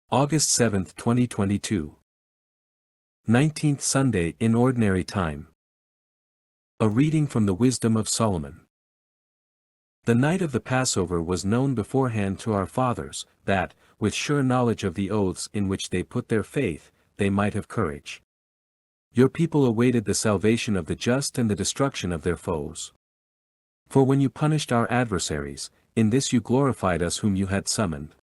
August 7, 2022. 19th Sunday in Ordinary Time. A reading from the Wisdom of Solomon. The night of the Passover was known beforehand to our fathers, that, with sure knowledge of the oaths in which they put their faith, they might have courage. Your people awaited the salvation of the just and the destruction of their foes. For when you punished our adversaries, in this you glorified us whom you had summoned.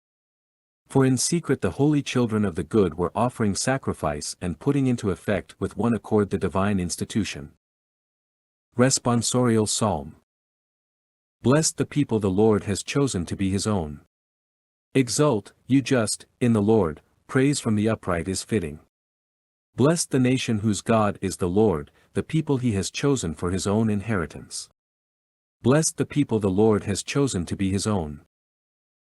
For in secret the holy children of the good were offering sacrifice and putting into effect with one accord the divine institution. Responsorial Psalm. Blessed the people the Lord has chosen to be his own. Exult, you just, in the Lord, praise from the upright is fitting. Blessed the nation whose God is the Lord, the people he has chosen for his own inheritance. Blessed the people the Lord has chosen to be his own.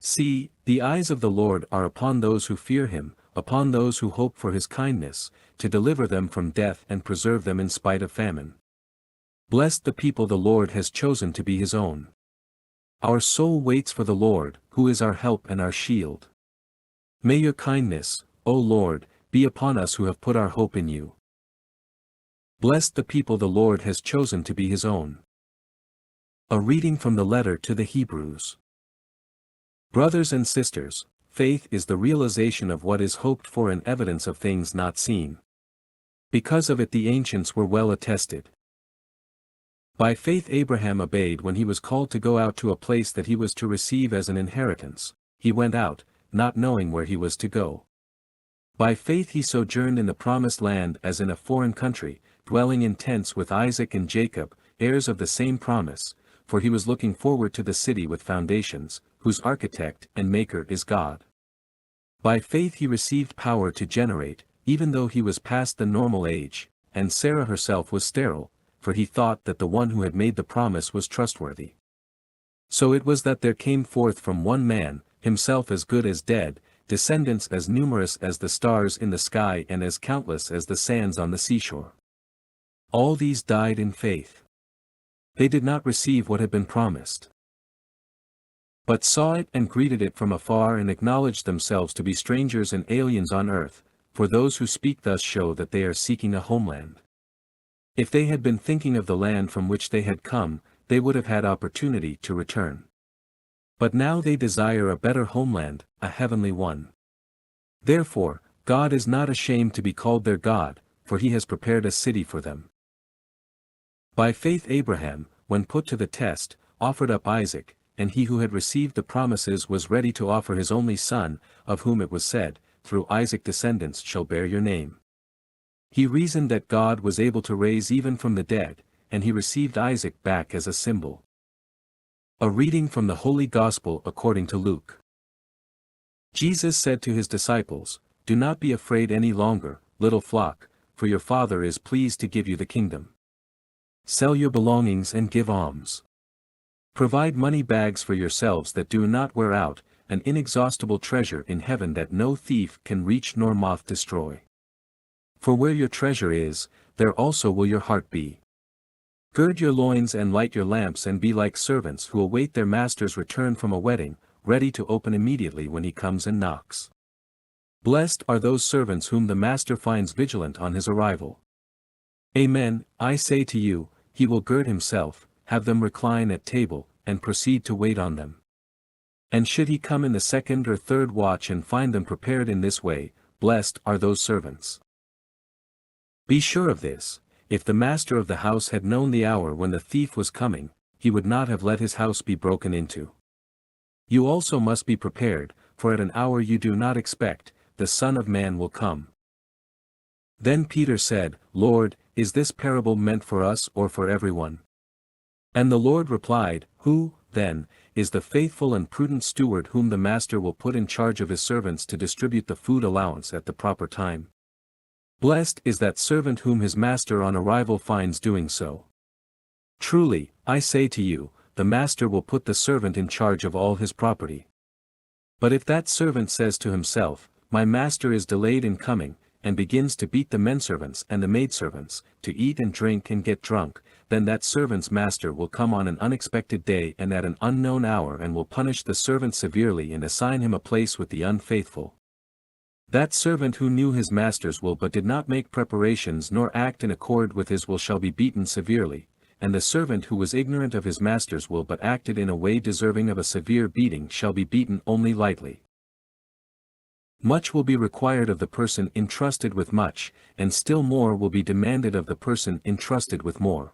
See, the eyes of the Lord are upon those who fear him, upon those who hope for his kindness, to deliver them from death and preserve them in spite of famine. Blessed the people the Lord has chosen to be his own. Our soul waits for the Lord, who is our help and our shield. May your kindness, O Lord, be upon us who have put our hope in you. Blessed the people the Lord has chosen to be his own. A reading from the letter to the Hebrews. Brothers and sisters, faith is the realization of what is hoped for and evidence of things not seen. Because of it the ancients were well attested. By faith Abraham obeyed when he was called to go out to a place that he was to receive as an inheritance. He went out, not knowing where he was to go. By faith he sojourned in the promised land as in a foreign country, dwelling in tents with Isaac and Jacob, heirs of the same promise, for he was looking forward to the city with foundations, whose architect and maker is God. By faith he received power to generate, even though he was past the normal age, and Sarah herself was sterile, for he thought that the one who had made the promise was trustworthy. So it was that there came forth from one man, himself as good as dead, descendants as numerous as the stars in the sky and as countless as the sands on the seashore. All these died in faith. They did not receive what had been promised, but saw it and greeted it from afar and acknowledged themselves to be strangers and aliens on earth, for those who speak thus show that they are seeking a homeland. If they had been thinking of the land from which they had come, they would have had opportunity to return. But now they desire a better homeland, a heavenly one. Therefore, God is not ashamed to be called their God, for he has prepared a city for them. By faith Abraham, when put to the test, offered up Isaac, and he who had received the promises was ready to offer his only son, of whom it was said, through Isaac descendants shall bear your name. He reasoned that God was able to raise even from the dead, and he received Isaac back as a symbol. A reading from the Holy Gospel according to Luke. Jesus said to his disciples, Do not be afraid any longer, little flock, for your Father is pleased to give you the kingdom. Sell your belongings and give alms. Provide money bags for yourselves that do not wear out, an inexhaustible treasure in heaven that no thief can reach nor moth destroy. For where your treasure is, there also will your heart be. Gird your loins and light your lamps and be like servants who await their master's return from a wedding, ready to open immediately when he comes and knocks. Blessed are those servants whom the master finds vigilant on his arrival. Amen, I say to you, he will gird himself, have them recline at table, and proceed to wait on them. And should he come in the second or third watch and find them prepared in this way, blessed are those servants. Be sure of this, if the master of the house had known the hour when the thief was coming, he would not have let his house be broken into. You also must be prepared, for at an hour you do not expect, the Son of Man will come. Then Peter said, Lord, is this parable meant for us or for everyone? And the Lord replied, Who, then, is the faithful and prudent steward whom the master will put in charge of his servants to distribute the food allowance at the proper time? Blessed is that servant whom his master on arrival finds doing so. Truly, I say to you, the master will put the servant in charge of all his property. But if that servant says to himself, My master is delayed in coming, and begins to beat the menservants and the maidservants, to eat and drink and get drunk, then that servant's master will come on an unexpected day and at an unknown hour and will punish the servant severely and assign him a place with the unfaithful. That servant who knew his master's will but did not make preparations nor act in accord with his will shall be beaten severely, and the servant who was ignorant of his master's will but acted in a way deserving of a severe beating shall be beaten only lightly. Much will be required of the person entrusted with much, and still more will be demanded of the person entrusted with more.